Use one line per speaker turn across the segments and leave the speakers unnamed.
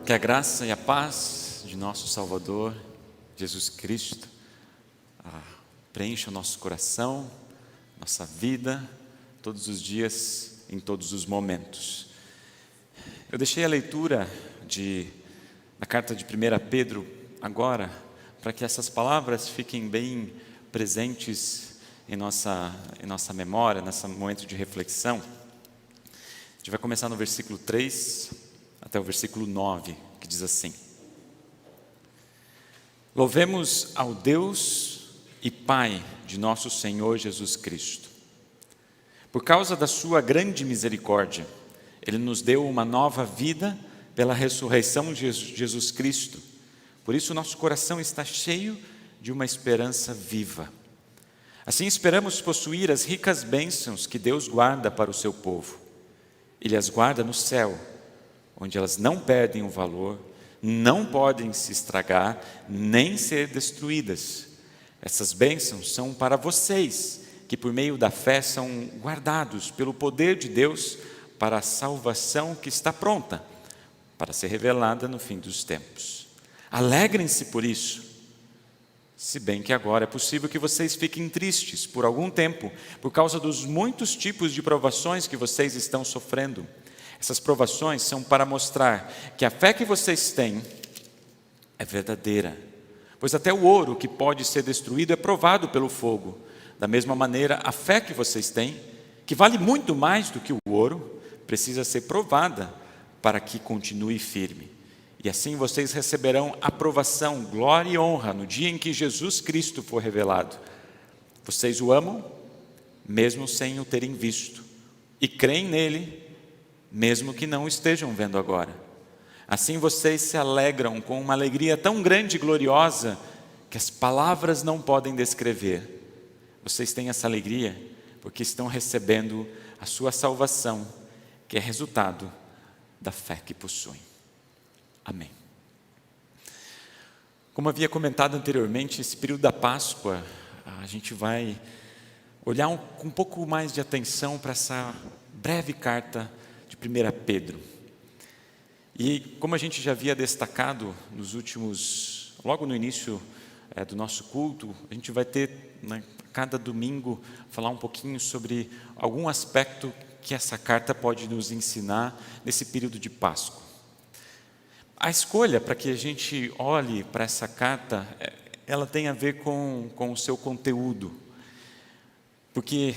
Que a graça e a paz de nosso Salvador, Jesus Cristo, preencha o nosso coração, nossa vida, todos os dias, em todos os momentos. Eu deixei a leitura da carta de 1 Pedro agora, para que essas palavras fiquem bem presentes em nossa memória, nesse momento de reflexão. A gente vai começar no versículo 3 até o versículo 9, que diz assim: Louvemos ao Deus e Pai de nosso Senhor Jesus Cristo. Por causa da sua grande misericórdia, Ele nos deu uma nova vida pela ressurreição de Jesus Cristo. Por isso nosso coração está cheio de uma esperança viva. Assim esperamos possuir as ricas bênçãos que Deus guarda para o seu povo. Ele as guarda no céu, onde elas não perdem o valor, não podem se estragar, nem ser destruídas. Essas bênçãos são para vocês, que por meio da fé são guardados pelo poder de Deus para a salvação que está pronta, para ser revelada no fim dos tempos. Alegrem-se por isso, se bem que agora é possível que vocês fiquem tristes por algum tempo, por causa dos muitos tipos de provações que vocês estão sofrendo. Essas provações são para mostrar que a fé que vocês têm é verdadeira, pois até o ouro que pode ser destruído é provado pelo fogo. Da mesma maneira, a fé que vocês têm, que vale muito mais do que o ouro, precisa ser provada para que continue firme. E assim vocês receberão aprovação, glória e honra no dia em que Jesus Cristo for revelado. Vocês o amam, mesmo sem o terem visto, e creem nele, mesmo que não estejam vendo agora. Assim vocês se alegram com uma alegria tão grande e gloriosa que as palavras não podem descrever. Vocês têm essa alegria porque estão recebendo a sua salvação, que é resultado da fé que possuem. Amém. Como havia comentado anteriormente, esse período da Páscoa, a gente vai olhar com um pouco mais de atenção para essa breve carta de 1 Pedro. E como a gente já havia destacado logo no início do nosso culto, a gente vai ter, cada domingo, falar um pouquinho sobre algum aspecto que essa carta pode nos ensinar nesse período de Páscoa. A escolha para que a gente olhe para essa carta, ela tem a ver com o seu conteúdo. Porque,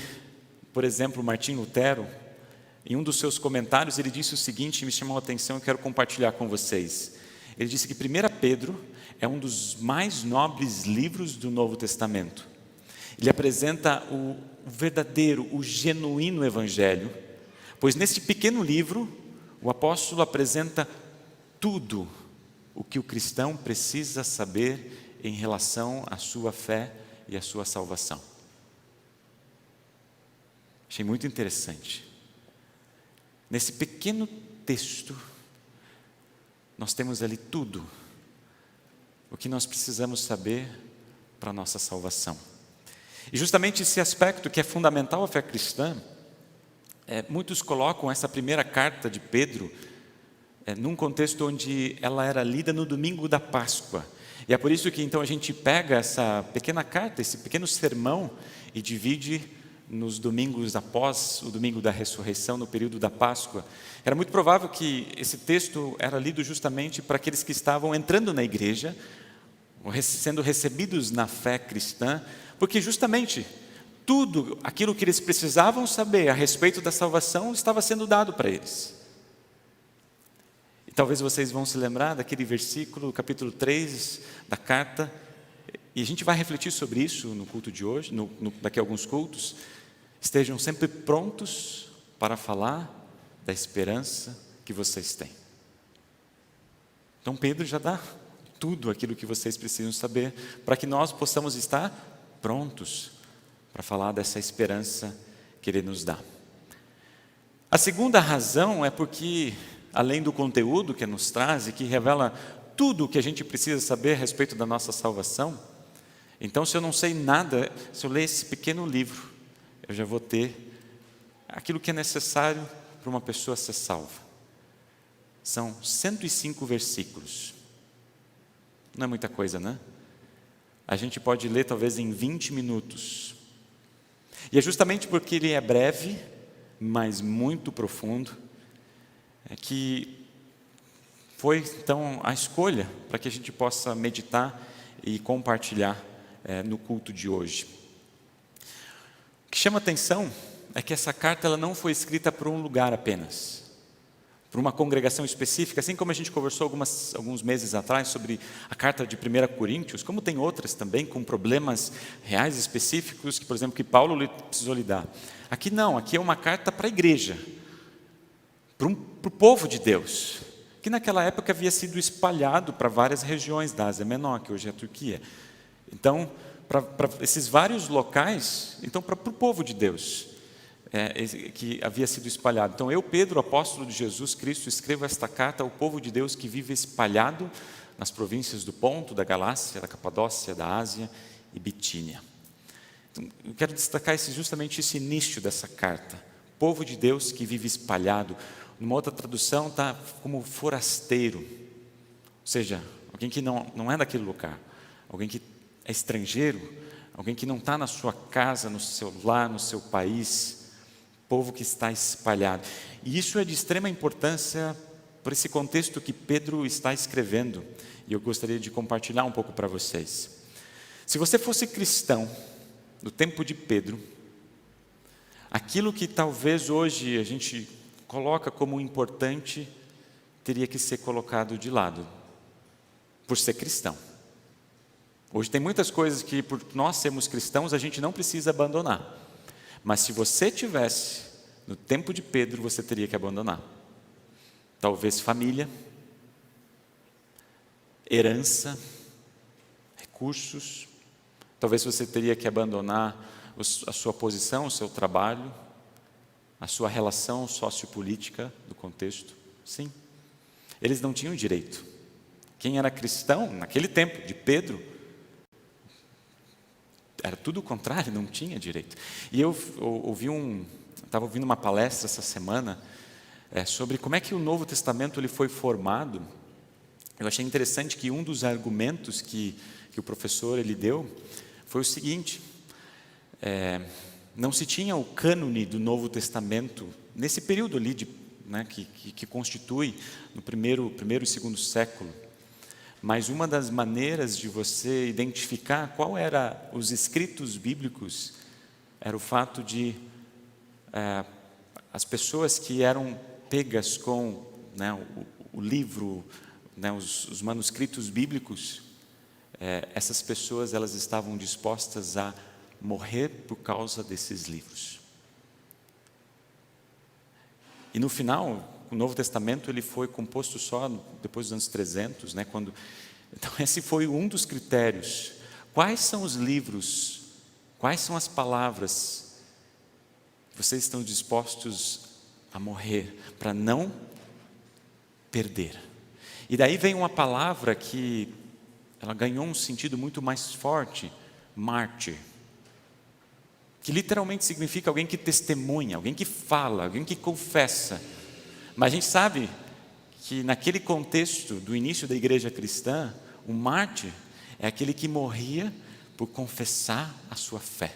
por exemplo, Martim Lutero, em um dos seus comentários, ele disse o seguinte, me chamou a atenção e quero compartilhar com vocês. Ele disse que 1 Pedro é um dos mais nobres livros do Novo Testamento. Ele apresenta o verdadeiro, o genuíno Evangelho, pois neste pequeno livro, o apóstolo apresenta tudo o que o cristão precisa saber em relação à sua fé e à sua salvação. Achei muito interessante. Nesse pequeno texto, nós temos ali tudo o que nós precisamos saber para a nossa salvação. E justamente esse aspecto que é fundamental à fé cristã, muitos colocam essa primeira carta de Pedro num contexto onde ela era lida no domingo da Páscoa. E é por isso que então a gente pega essa pequena carta, esse pequeno sermão, e divide nos domingos após o domingo da ressurreição, no período da Páscoa. Era muito provável que esse texto era lido justamente para aqueles que estavam entrando na igreja, sendo recebidos na fé cristã, porque justamente tudo aquilo que eles precisavam saber a respeito da salvação estava sendo dado para eles. E talvez vocês vão se lembrar daquele versículo, capítulo 3 da carta, e a gente vai refletir sobre isso no culto de hoje, daqui a alguns cultos. Estejam sempre prontos para falar da esperança que vocês têm. Então Pedro já dá tudo aquilo que vocês precisam saber, para que nós possamos estar prontos para falar dessa esperança que Ele nos dá. A segunda razão é porque, além do conteúdo que nos traz e que revela tudo o que a gente precisa saber a respeito da nossa salvação, então se eu não sei nada, se eu ler esse pequeno livro, eu já vou ter aquilo que é necessário para uma pessoa ser salva. São 105 versículos. Não é muita coisa, né? A gente pode ler talvez em 20 minutos. E é justamente porque ele é breve, mas muito profundo, que foi então a escolha para que a gente possa meditar e compartilhar no culto de hoje. O que chama atenção é que essa carta ela não foi escrita por um lugar apenas, por uma congregação específica, assim como a gente conversou alguns meses atrás sobre a carta de 1 Coríntios, como tem outras também com problemas reais específicos, que, por exemplo, que Paulo precisou lidar. Aqui não, aqui é uma carta para a igreja, para o povo de Deus, que naquela época havia sido espalhado para várias regiões da Ásia Menor, que hoje é a Turquia. Então, para esses vários locais, então para o povo de Deus, que havia sido espalhado. Então, eu, Pedro, apóstolo de Jesus Cristo, escrevo esta carta ao povo de Deus que vive espalhado nas províncias do Ponto, da Galácia, da Capadócia, da Ásia e Bitínia. Então, eu quero destacar justamente esse início dessa carta. Povo de Deus que vive espalhado. Numa outra tradução está como forasteiro, ou seja, alguém que não é daquele lugar, alguém que é estrangeiro, alguém que não está na sua casa, no seu lar, no seu país, povo que está espalhado. E isso é de extrema importância por esse contexto que Pedro está escrevendo, e eu gostaria de compartilhar um pouco para vocês. Se você fosse cristão no tempo de Pedro, aquilo que talvez hoje a gente coloca como importante, teria que ser colocado de lado, por ser cristão. Hoje tem muitas coisas que, por nós sermos cristãos, a gente não precisa abandonar. Mas se você tivesse, no tempo de Pedro, você teria que abandonar. Talvez família, herança, recursos. Talvez você teria que abandonar a sua posição, o seu trabalho, a sua relação sociopolítica do contexto. Sim, eles não tinham direito. Quem era cristão, naquele tempo de Pedro, era tudo o contrário, não tinha direito. E eu estava ouvindo uma palestra essa semana sobre como é que o Novo Testamento ele foi formado. Eu achei interessante que um dos argumentos que o professor ele deu foi o seguinte: não se tinha o cânone do Novo Testamento nesse período ali que constitui no primeiro e segundo século. Mas uma das maneiras de você identificar qual eram os escritos bíblicos era o fato de as pessoas que eram pegas com o livro, os manuscritos bíblicos, essas pessoas elas estavam dispostas a morrer por causa desses livros. E no final, o Novo Testamento ele foi composto só depois dos anos 300, então esse foi um dos critérios. Quais são os livros, quais são as palavras que vocês estão dispostos a morrer para não perder? E daí vem uma palavra que ela ganhou um sentido muito mais forte, mártir, que literalmente significa alguém que testemunha, alguém que fala, alguém que confessa. Mas a gente sabe que naquele contexto do início da igreja cristã, o mártir é aquele que morria por confessar a sua fé,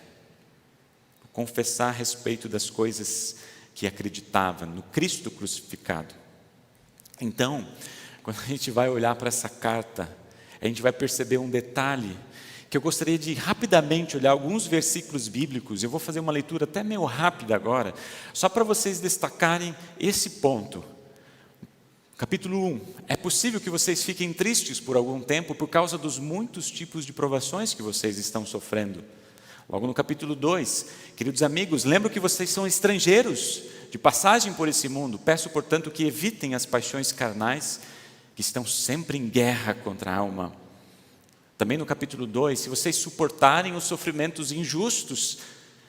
por confessar a respeito das coisas que acreditava, no Cristo crucificado. Então, quando a gente vai olhar para essa carta, a gente vai perceber um detalhe que eu gostaria de rapidamente olhar alguns versículos bíblicos. Eu vou fazer uma leitura até meio rápida agora, só para vocês destacarem esse ponto. Capítulo 1. É possível que vocês fiquem tristes por algum tempo por causa dos muitos tipos de provações que vocês estão sofrendo. Logo no capítulo 2, queridos amigos, lembro que vocês são estrangeiros de passagem por esse mundo. Peço, portanto, que evitem as paixões carnais que estão sempre em guerra contra a alma. Também no capítulo 2, se vocês suportarem os sofrimentos injustos,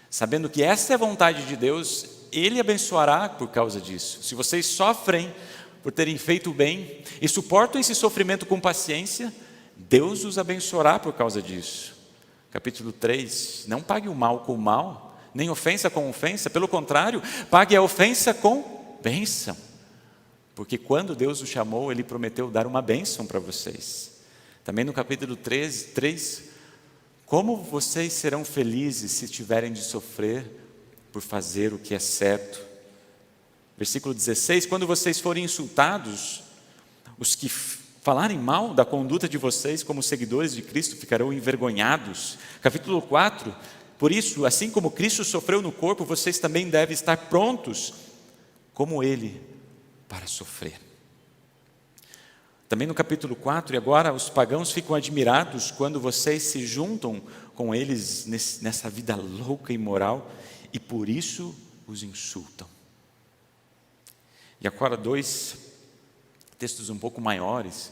sabendo que essa é a vontade de Deus, Ele abençoará por causa disso. Se vocês sofrem por terem feito o bem e suportam esse sofrimento com paciência, Deus os abençoará por causa disso. Capítulo 3, não pague o mal com o mal, nem ofensa com ofensa, pelo contrário, pague a ofensa com bênção. porque quando Deus o chamou, Ele prometeu dar uma bênção para vocês. Também no capítulo 3, como vocês serão felizes se tiverem de sofrer por fazer o que é certo. Versículo 16, quando vocês forem insultados, os que falarem mal da conduta de vocês como seguidores de Cristo ficarão envergonhados. Capítulo 4, por isso, assim como Cristo sofreu no corpo, vocês também devem estar prontos, como Ele, para sofrer. Também no capítulo 4, e agora os pagãos ficam admirados quando vocês se juntam com eles nessa vida louca e imoral, e por isso os insultam. E agora 2 textos um pouco maiores,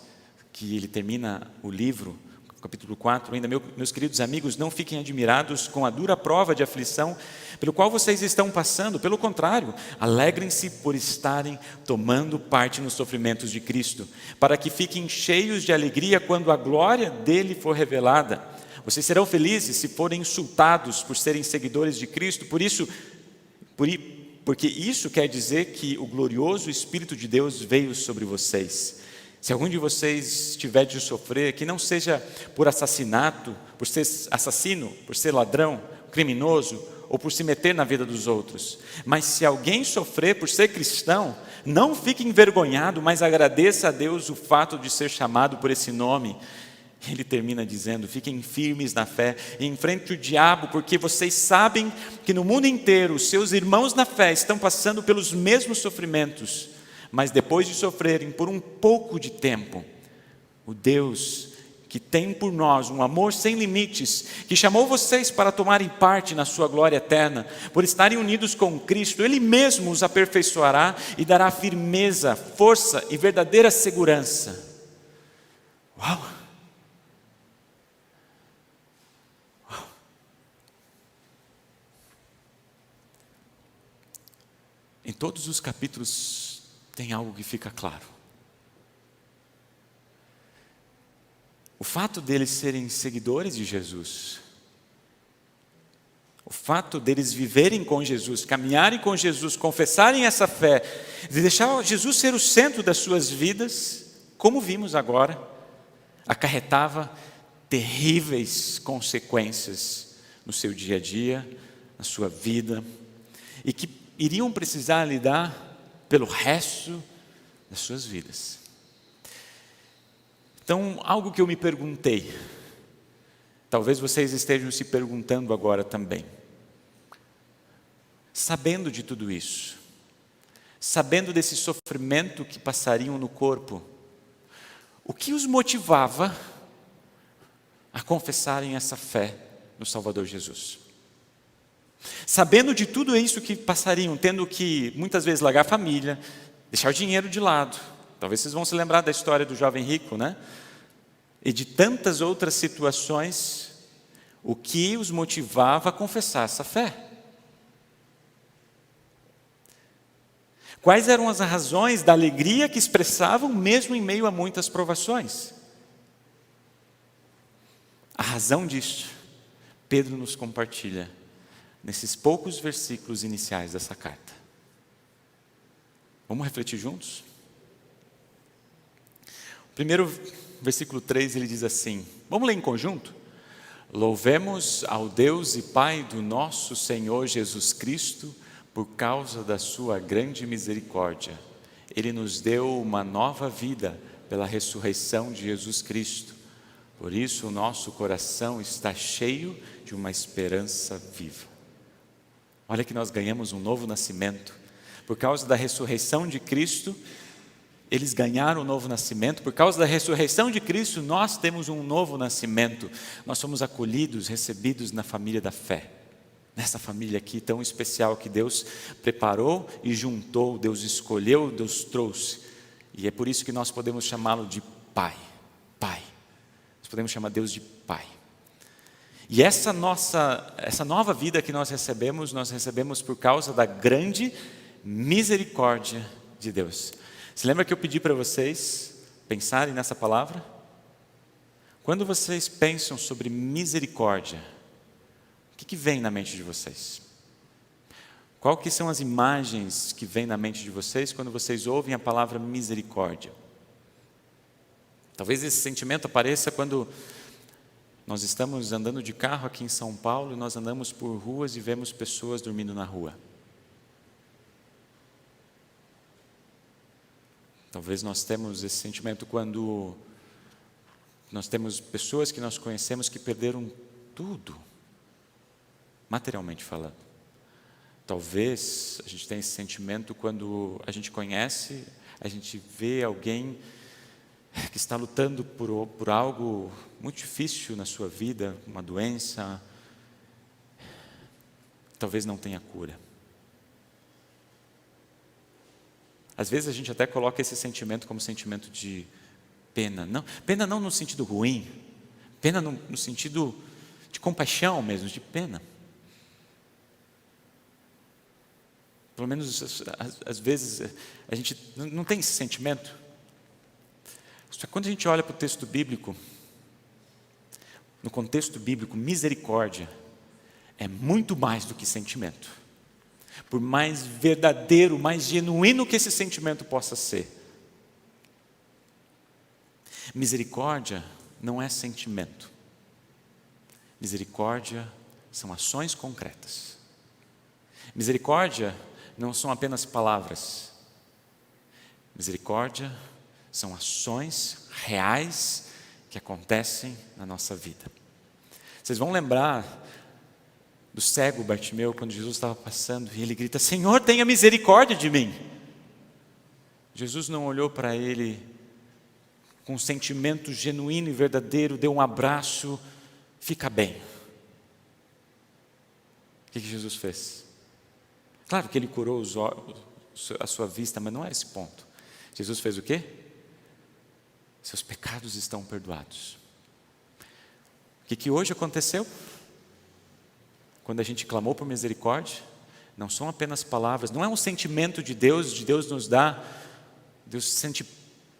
que ele termina o livro, capítulo 4, ainda, meus queridos amigos, não fiquem admirados com a dura prova de aflição pelo qual vocês estão passando, pelo contrário, alegrem-se por estarem tomando parte nos sofrimentos de Cristo, para que fiquem cheios de alegria quando a glória dele for revelada. Vocês serão felizes se forem insultados por serem seguidores de Cristo, porque isso quer dizer que o glorioso Espírito de Deus veio sobre vocês. Se algum de vocês tiver de sofrer, que não seja por assassinato, por ser assassino, por ser ladrão, criminoso, ou por se meter na vida dos outros. Mas se alguém sofrer por ser cristão, não fique envergonhado, mas agradeça a Deus o fato de ser chamado por esse nome. Ele termina dizendo, fiquem firmes na fé e enfrente o diabo, porque vocês sabem que no mundo inteiro os seus irmãos na fé estão passando pelos mesmos sofrimentos. Mas depois de sofrerem por um pouco de tempo, o Deus que tem por nós um amor sem limites, que chamou vocês para tomarem parte na sua glória eterna, por estarem unidos com Cristo, Ele mesmo os aperfeiçoará e dará firmeza, força e verdadeira segurança. Uau! Em todos os capítulos tem algo que fica claro. O fato deles serem seguidores de Jesus, o fato deles viverem com Jesus, caminharem com Jesus, confessarem essa fé, de deixar Jesus ser o centro das suas vidas, como vimos agora, acarretava terríveis consequências no seu dia a dia, na sua vida, e que iriam precisar lidar pelo resto das suas vidas. Então, algo que eu me perguntei, talvez vocês estejam se perguntando agora também, sabendo de tudo isso, sabendo desse sofrimento que passariam no corpo, o que os motivava a confessarem essa fé no Salvador Jesus? Sabendo de tudo isso que passariam, tendo que muitas vezes largar a família, deixar o dinheiro de lado. Talvez vocês vão se lembrar da história do jovem rico, né? E de tantas outras situações, o que os motivava a confessar essa fé? Quais eram as razões da alegria que expressavam mesmo em meio a muitas provações? A razão disso, Pedro nos compartilha nesses poucos versículos iniciais dessa carta. Vamos refletir juntos? Primeiro, versículo 3, ele diz assim, vamos ler em conjunto? Louvemos ao Deus e Pai do nosso Senhor Jesus Cristo, por causa da sua grande misericórdia. Ele nos deu uma nova vida pela ressurreição de Jesus Cristo. Por isso o nosso coração está cheio de uma esperança viva. Olha que nós ganhamos um novo nascimento. Por causa da ressurreição de Cristo, eles ganharam um novo nascimento. Por causa da ressurreição de Cristo, nós temos um novo nascimento. Nós somos acolhidos, recebidos na família da fé. Nessa família aqui tão especial que Deus preparou e juntou, Deus escolheu, Deus trouxe. E é por isso que nós podemos chamá-lo de Pai. Pai. Nós podemos chamar Deus de Pai. E essa nova vida que nós recebemos por causa da grande misericórdia de Deus. Se lembra que eu pedi para vocês pensarem nessa palavra? Quando vocês pensam sobre misericórdia, o que vem na mente de vocês? Qual que são as imagens que vêm na mente de vocês quando vocês ouvem a palavra misericórdia? Talvez esse sentimento apareça quando nós estamos andando de carro aqui em São Paulo e nós andamos por ruas e vemos pessoas dormindo na rua. Talvez nós temos esse sentimento quando nós temos pessoas que nós conhecemos que perderam tudo, materialmente falando. Talvez a gente tenha esse sentimento quando a gente conhece, a gente vê alguém que está lutando por algo muito difícil na sua vida, uma doença, talvez não tenha cura. Às vezes a gente até coloca esse sentimento como sentimento de pena. Não, pena não no sentido ruim, pena no sentido de compaixão mesmo, de pena. Pelo menos às vezes a gente não tem esse sentimento. Só que quando a gente olha para o texto bíblico, no contexto bíblico, misericórdia é muito mais do que sentimento. Por mais verdadeiro, mais genuíno que esse sentimento possa ser. Misericórdia não é sentimento. Misericórdia são ações concretas. Misericórdia não são apenas palavras. Misericórdia são ações reais que acontecem na nossa vida. Vocês vão lembrar do cego Bartimeu, quando Jesus estava passando, e ele grita: Senhor, tenha misericórdia de mim. Jesus não olhou para ele com um sentimento genuíno e verdadeiro, deu um abraço, fica bem. O que Jesus fez? Claro que ele curou a sua vista, mas não é esse ponto. Jesus fez o quê? Seus pecados estão perdoados. O que hoje aconteceu? Quando a gente clamou por misericórdia, não são apenas palavras, não é um sentimento de Deus nos dá, Deus sente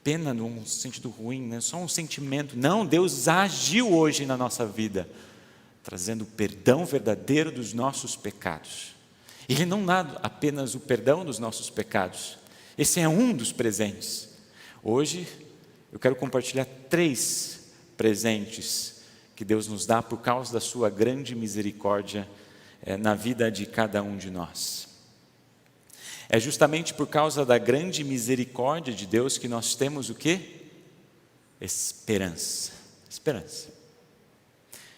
pena num sentido ruim, não é só um sentimento, não, Deus agiu hoje na nossa vida, trazendo o perdão verdadeiro dos nossos pecados. Ele não dá apenas o perdão dos nossos pecados, esse é um dos presentes. Hoje, eu quero compartilhar 3 presentes que Deus nos dá por causa da sua grande misericórdia na vida de cada um de nós. É justamente por causa da grande misericórdia de Deus que nós temos o quê? Esperança. Esperança.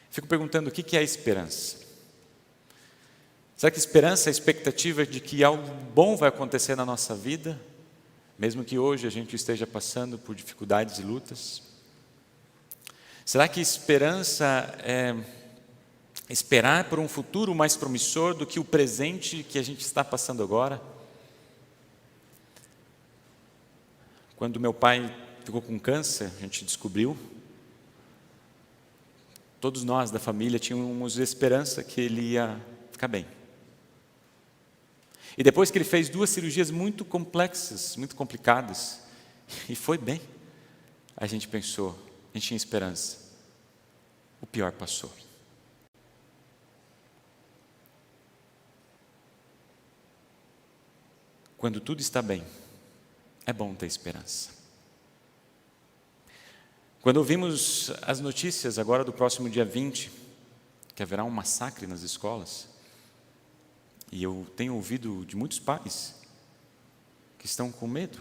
Fico perguntando o que é a esperança? Será que esperança é a expectativa de que algo bom vai acontecer na nossa vida, mesmo que hoje a gente esteja passando por dificuldades e lutas? Será que esperança é esperar por um futuro mais promissor do que o presente que a gente está passando agora? Quando meu pai ficou com câncer, a gente descobriu, todos nós da família tínhamos esperança que ele ia ficar bem. E depois que ele fez 2 cirurgias muito complexas, muito complicadas, e foi bem, a gente pensou, a gente tinha esperança. O pior passou. Quando tudo está bem, é bom ter esperança. Quando ouvimos as notícias agora do próximo dia 20, que haverá um massacre nas escolas, e eu tenho ouvido de muitos pais que estão com medo.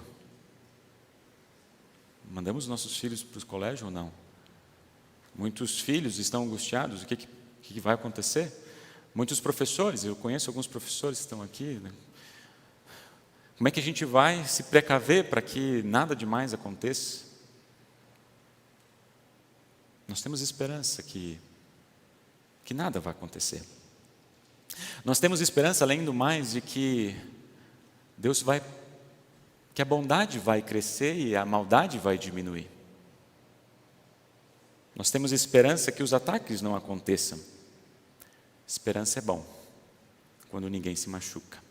Mandamos nossos filhos para o colégio ou não? Muitos filhos estão angustiados, o que vai acontecer? Muitos professores, eu conheço alguns professores que estão aqui, né? Como é que a gente vai se precaver para que nada demais aconteça? Nós temos esperança que nada vai acontecer. Nós temos esperança, além do mais, de que que a bondade vai crescer e a maldade vai diminuir. Nós temos esperança que os ataques não aconteçam. Esperança é bom, quando ninguém se machuca.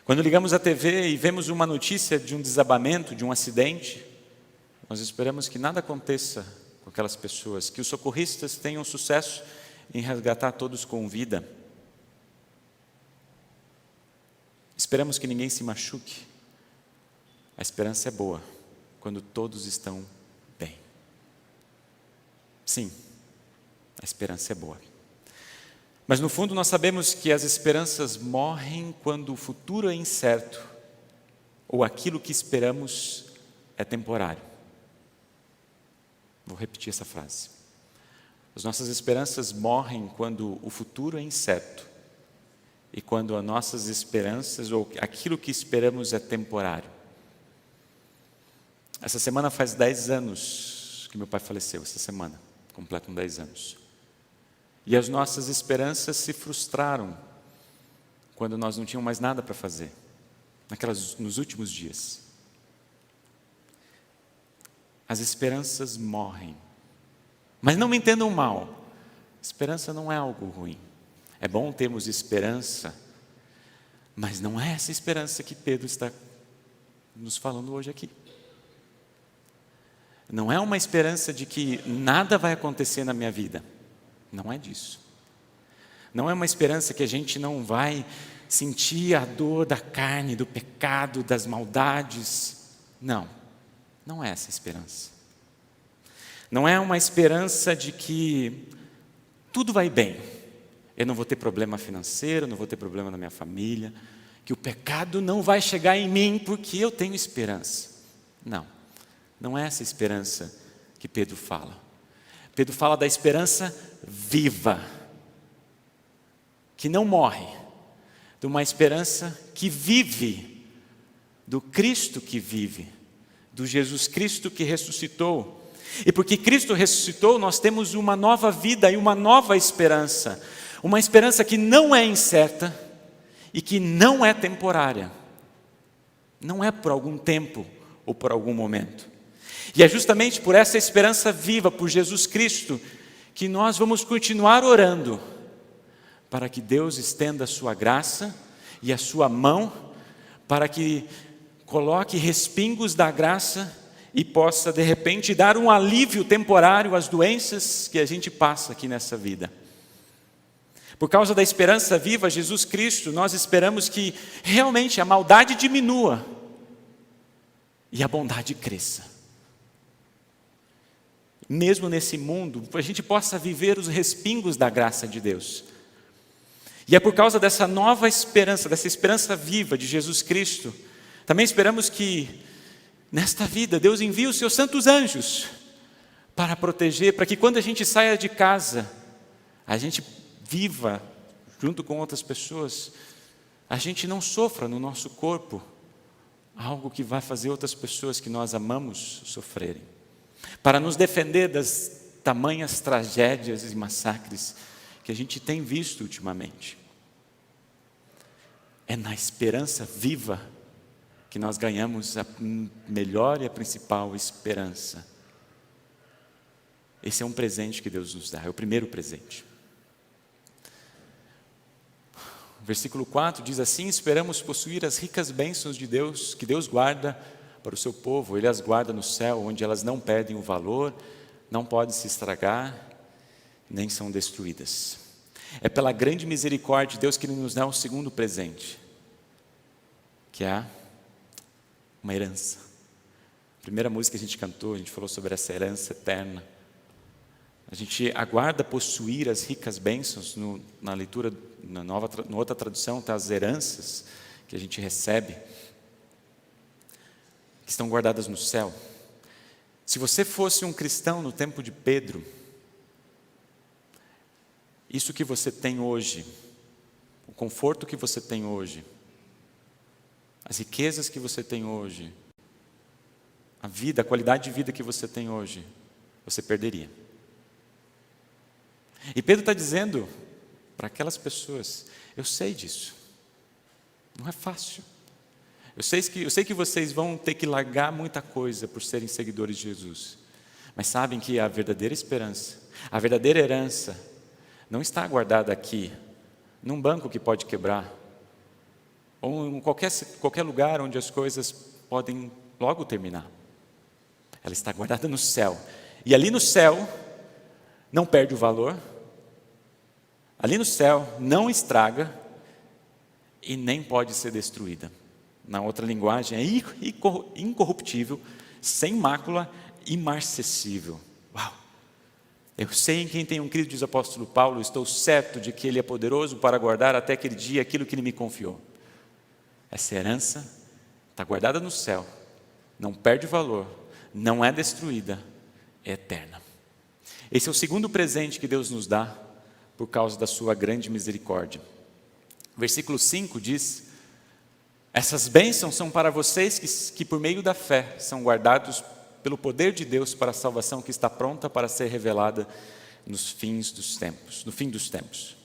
Quando ligamos a TV e vemos uma notícia de um desabamento, de um acidente, nós esperamos que nada aconteça com aquelas pessoas, que os socorristas tenham sucesso em resgatar todos com vida. Esperamos que ninguém se machuque. A esperança é boa quando todos estão bem. Sim, a esperança é boa. Mas no fundo nós sabemos que as esperanças morrem quando o futuro é incerto ou aquilo que esperamos é temporário. Vou repetir essa frase. As nossas esperanças morrem quando o futuro é incerto e quando as nossas esperanças ou aquilo que esperamos é temporário. Essa semana faz 10 anos que meu pai faleceu, essa semana, completam 10 anos. E as nossas esperanças se frustraram quando nós não tínhamos mais nada para fazer, nos últimos dias. As esperanças morrem. Mas não me entendam mal, esperança não é algo ruim. É bom termos esperança, mas não é essa esperança que Pedro está nos falando hoje aqui. Não é uma esperança de que nada vai acontecer na minha vida. Não é disso. Não é uma esperança que a gente não vai sentir a dor da carne, do pecado, das maldades. Não, não é essa esperança. Não é uma esperança de que tudo vai bem. Eu não vou ter problema financeiro, não vou ter problema na minha família, que o pecado não vai chegar em mim porque eu tenho esperança. Não, não é essa esperança que Pedro fala. Pedro fala da esperança viva, que não morre, de uma esperança que vive, do Cristo que vive, do Jesus Cristo que ressuscitou. E porque Cristo ressuscitou, nós temos uma nova vida e uma nova esperança. Uma esperança que não é incerta e que não é temporária. Não é por algum tempo ou por algum momento. E é justamente por essa esperança viva, por Jesus Cristo, que nós vamos continuar orando, para que Deus estenda a sua graça e a sua mão, para que coloque respingos da graça e possa, de repente, dar um alívio temporário às doenças que a gente passa aqui nessa vida. Por causa da esperança viva, Jesus Cristo, nós esperamos que realmente a maldade diminua e a bondade cresça. Mesmo nesse mundo, a gente possa viver os respingos da graça de Deus. E é por causa dessa nova esperança, dessa esperança viva de Jesus Cristo, também esperamos que nesta vida Deus envie os seus santos anjos para proteger, para que quando a gente saia de casa, a gente viva junto com outras pessoas, a gente não sofra no nosso corpo algo que vai fazer outras pessoas que nós amamos sofrerem. Para nos defender das tamanhas tragédias e massacres que a gente tem visto ultimamente. É na esperança viva que nós ganhamos a melhor e a principal esperança. Esse é um presente que Deus nos dá, é o primeiro presente. O versículo 4 diz assim: esperamos possuir as ricas bênçãos de Deus, que Deus guarda para o seu povo. Ele as guarda no céu, onde elas não perdem o valor, não podem se estragar, nem são destruídas. É pela grande misericórdia de Deus que Ele nos dá um segundo presente, que é uma herança. A primeira música que a gente cantou, a gente falou sobre essa herança eterna. A gente aguarda possuir as ricas bênçãos, na leitura, na outra tradução, está as heranças que a gente recebe, que estão guardadas no céu. Se você fosse um cristão no tempo de Pedro, isso que você tem hoje, o conforto que você tem hoje, as riquezas que você tem hoje, a vida, a qualidade de vida que você tem hoje, você perderia. E Pedro está dizendo para aquelas pessoas: eu sei disso, não é fácil. Eu sei que vocês vão ter que largar muita coisa por serem seguidores de Jesus. Mas sabem que a verdadeira esperança, a verdadeira herança, não está guardada aqui, num banco que pode quebrar, ou em qualquer lugar onde as coisas podem logo terminar. Ela está guardada no céu. E ali no céu, não perde o valor, ali no céu não estraga, e nem pode ser destruída. Na outra linguagem, é incorruptível, sem mácula, imarcessível. Uau! Eu sei em quem tenho crido, diz o apóstolo Paulo, estou certo de que Ele é poderoso para guardar até aquele dia aquilo que Ele me confiou. Essa herança está guardada no céu, não perde valor, não é destruída, é eterna. Esse é o segundo presente que Deus nos dá por causa da sua grande misericórdia. Versículo 5 diz: essas bênçãos são para vocês que por meio da fé são guardados pelo poder de Deus para a salvação que está pronta para ser revelada no fim dos tempos.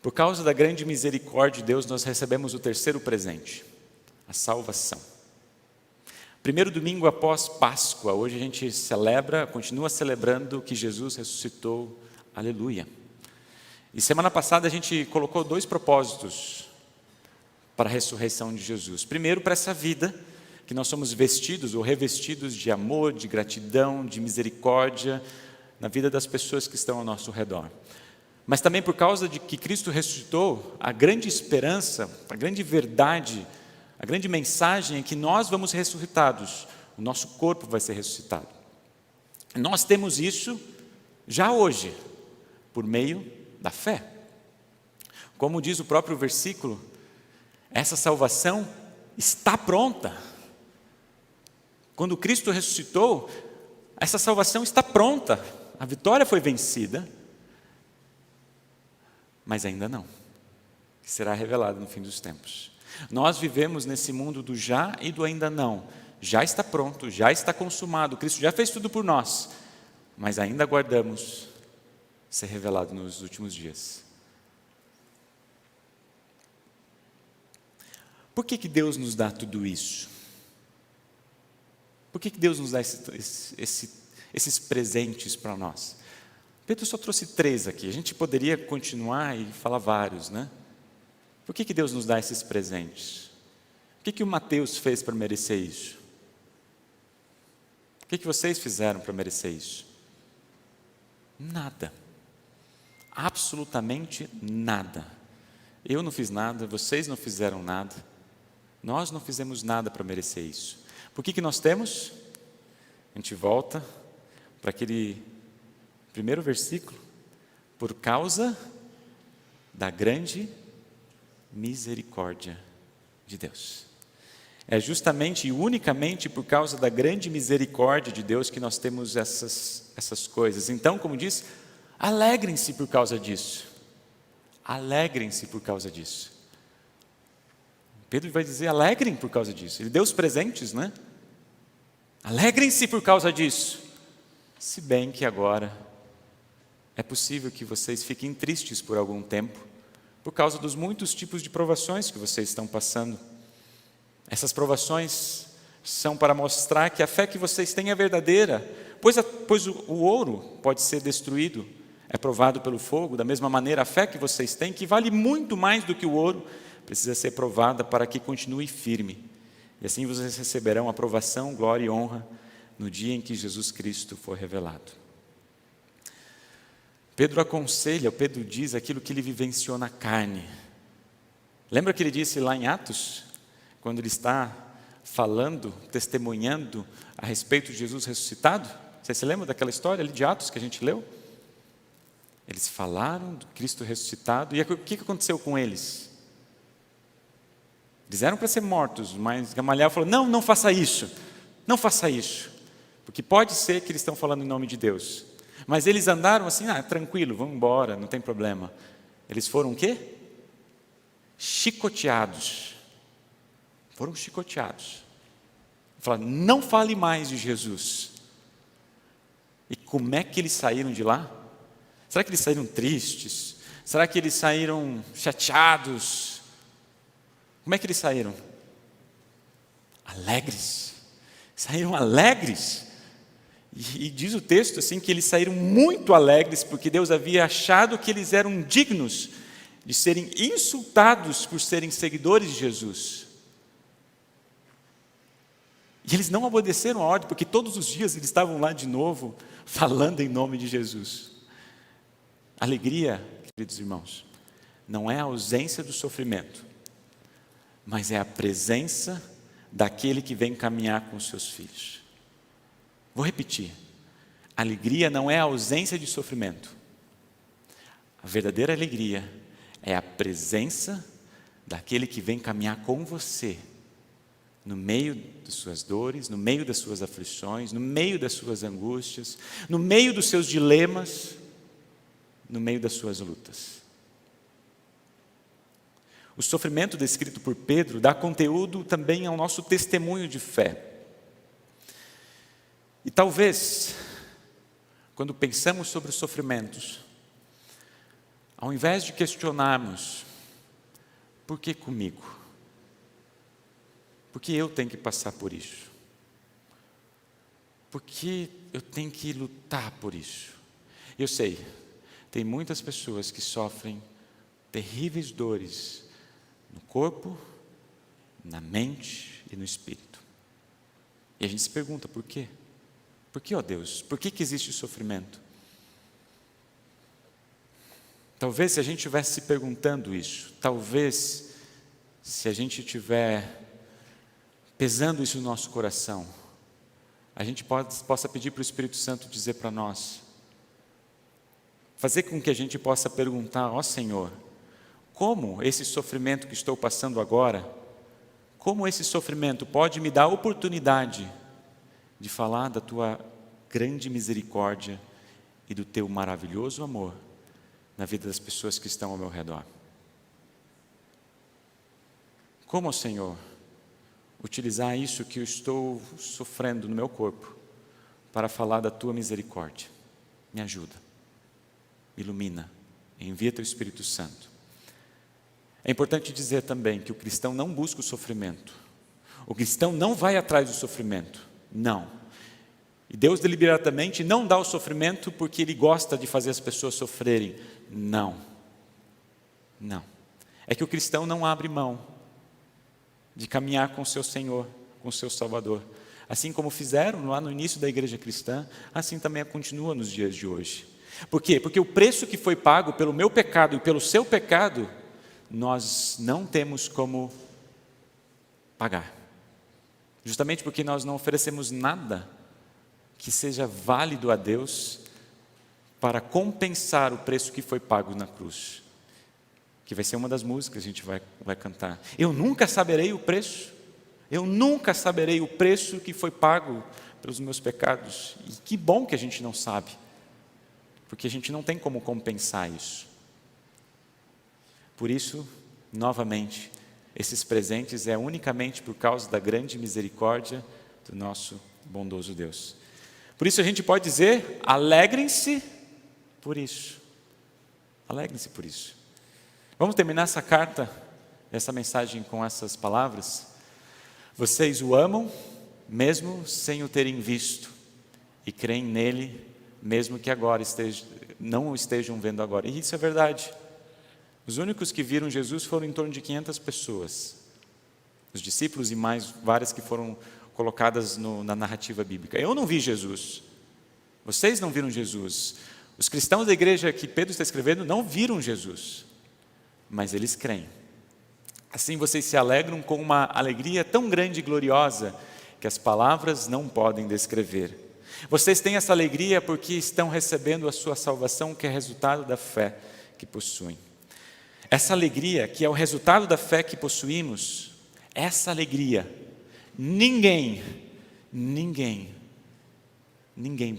Por causa da grande misericórdia de Deus, nós recebemos o terceiro presente, a salvação. Primeiro domingo após Páscoa, hoje a gente continua celebrando que Jesus ressuscitou, aleluia. E semana passada a gente colocou 2 propósitos para a ressurreição de Jesus. Primeiro, para essa vida, que nós somos vestidos ou revestidos de amor, de gratidão, de misericórdia, na vida das pessoas que estão ao nosso redor. Mas também por causa de que Cristo ressuscitou, a grande esperança, a grande verdade, a grande mensagem é que nós vamos ressuscitados, o nosso corpo vai ser ressuscitado. Nós temos isso já hoje, por meio da fé. Como diz o próprio versículo, essa salvação está pronta. Quando Cristo ressuscitou, essa salvação está pronta. A vitória foi vencida, mas ainda não. Será revelado no fim dos tempos. Nós vivemos nesse mundo do já e do ainda não. Já está pronto, já está consumado. Cristo já fez tudo por nós, mas ainda aguardamos ser revelado nos últimos dias. Por que Deus nos dá tudo isso? Por que Deus nos dá esses presentes para nós? Pedro só trouxe 3 aqui, a gente poderia continuar e falar vários, né? Por que Deus nos dá esses presentes? O que o Mateus fez para merecer isso? O que vocês fizeram para merecer isso? Nada. Absolutamente nada. Eu não fiz nada, vocês não fizeram nada. Nós não fizemos nada para merecer isso. Por que nós temos? A gente volta para aquele primeiro versículo. Por causa da grande misericórdia de Deus. É justamente e unicamente por causa da grande misericórdia de Deus que nós temos essas coisas. Então, como diz, alegrem-se por causa disso. Alegrem-se por causa disso. Pedro vai dizer, alegrem por causa disso. Ele deu os presentes, né? Alegrem-se por causa disso. Se bem que agora é possível que vocês fiquem tristes por algum tempo, por causa dos muitos tipos de provações que vocês estão passando. Essas provações são para mostrar que a fé que vocês têm é verdadeira, pois o ouro pode ser destruído, é provado pelo fogo. Da mesma maneira, a fé que vocês têm, que vale muito mais do que o ouro, precisa ser provada para que continue firme. E assim vocês receberão aprovação, glória e honra no dia em que Jesus Cristo for revelado. Pedro diz aquilo que ele vivenciou na carne. Lembra que ele disse lá em Atos, quando ele está falando, testemunhando a respeito de Jesus ressuscitado? Você se lembra daquela história ali de Atos que a gente leu? Eles falaram do Cristo ressuscitado, e o que aconteceu com eles? Eles eram para ser mortos, mas Gamaliel falou, não faça isso, não faça isso, porque pode ser que eles estão falando em nome de Deus. Mas eles andaram assim, tranquilo, vamos embora, não tem problema. Eles foram o quê? Chicoteados. Foram chicoteados. Falaram, não fale mais de Jesus. E como é que eles saíram de lá? Será que eles saíram tristes? Será que eles saíram chateados? Como é que eles saíram? Alegres. Saíram alegres. E diz o texto assim que eles saíram muito alegres porque Deus havia achado que eles eram dignos de serem insultados por serem seguidores de Jesus. E eles não obedeceram a ordem, porque todos os dias eles estavam lá de novo falando em nome de Jesus. Alegria, queridos irmãos, não é a ausência do sofrimento. mas é a presença daquele que vem caminhar com os seus filhos. Vou repetir. Alegria não é a ausência de sofrimento. A verdadeira alegria é a presença daquele que vem caminhar com você, no meio das suas dores, no meio das suas aflições, no meio das suas angústias, no meio dos seus dilemas, no meio das suas lutas. O sofrimento descrito por Pedro dá conteúdo também ao nosso testemunho de fé. E talvez, quando pensamos sobre os sofrimentos, ao invés de questionarmos, por que comigo? Por que eu tenho que passar por isso? Por que eu tenho que lutar por isso? Eu sei, tem muitas pessoas que sofrem terríveis dores no corpo, na mente e no espírito. E a gente se pergunta, por quê? Por que, ó Deus? Por que existe o sofrimento? Talvez se a gente estivesse se perguntando isso, talvez se a gente estiver pesando isso no nosso coração, a gente possa pedir para o Espírito Santo dizer para nós, fazer com que a gente possa perguntar, ó Senhor, como esse sofrimento que estou passando agora, como esse sofrimento pode me dar a oportunidade de falar da Tua grande misericórdia e do Teu maravilhoso amor na vida das pessoas que estão ao meu redor. Como, Senhor, utilizar isso que eu estou sofrendo no meu corpo para falar da Tua misericórdia? Me ajuda, me ilumina, envia Teu Espírito Santo. É importante dizer também que o cristão não busca o sofrimento. O cristão não vai atrás do sofrimento, não. E Deus deliberadamente não dá o sofrimento porque Ele gosta de fazer as pessoas sofrerem. Não. Não. É que o cristão não abre mão de caminhar com o seu Senhor, com o seu Salvador. Assim como fizeram lá no início da igreja cristã, assim também continua nos dias de hoje. Por quê? Porque o preço que foi pago pelo meu pecado e pelo seu pecado, nós não temos como pagar. Justamente porque nós não oferecemos nada que seja válido a Deus para compensar o preço que foi pago na cruz. Que vai ser uma das músicas que a gente vai cantar. Eu nunca saberei o preço. Eu nunca saberei o preço que foi pago pelos meus pecados. E que bom que a gente não sabe. Porque a gente não tem como compensar isso. Por isso, novamente, esses presentes é unicamente por causa da grande misericórdia do nosso bondoso Deus. Por isso a gente pode dizer, alegrem-se por isso. Alegrem-se por isso. Vamos terminar essa carta, essa mensagem com essas palavras. Vocês o amam, mesmo sem o terem visto, e creem nele, mesmo que agora não o estejam vendo agora. E isso é verdade. Os únicos que viram Jesus foram em torno de 500 pessoas. Os discípulos e mais várias que foram colocadas na narrativa bíblica. Eu não vi Jesus. Vocês não viram Jesus. Os cristãos da igreja que Pedro está escrevendo não viram Jesus. Mas eles creem. Assim vocês se alegram com uma alegria tão grande e gloriosa que as palavras não podem descrever. Vocês têm essa alegria porque estão recebendo a sua salvação, que é resultado da fé que possuem. Essa alegria, que é o resultado da fé que possuímos, essa alegria, ninguém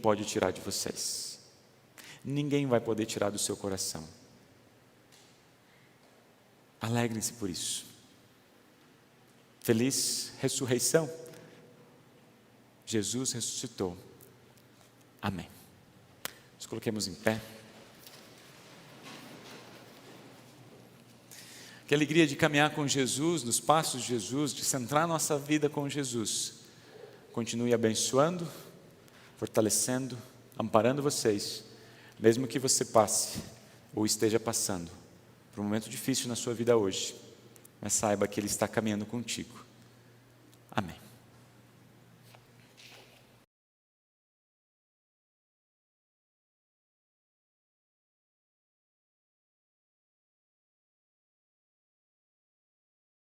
pode tirar de vocês. Ninguém vai poder tirar do seu coração. Alegrem-se por isso. Feliz ressurreição. Jesus ressuscitou. Amém. Nos coloquemos em pé. Que alegria de caminhar com Jesus, nos passos de Jesus, de centrar nossa vida com Jesus. Continue abençoando, fortalecendo, amparando vocês, mesmo que você passe ou esteja passando por um momento difícil na sua vida hoje, mas saiba que Ele está caminhando contigo. Amém.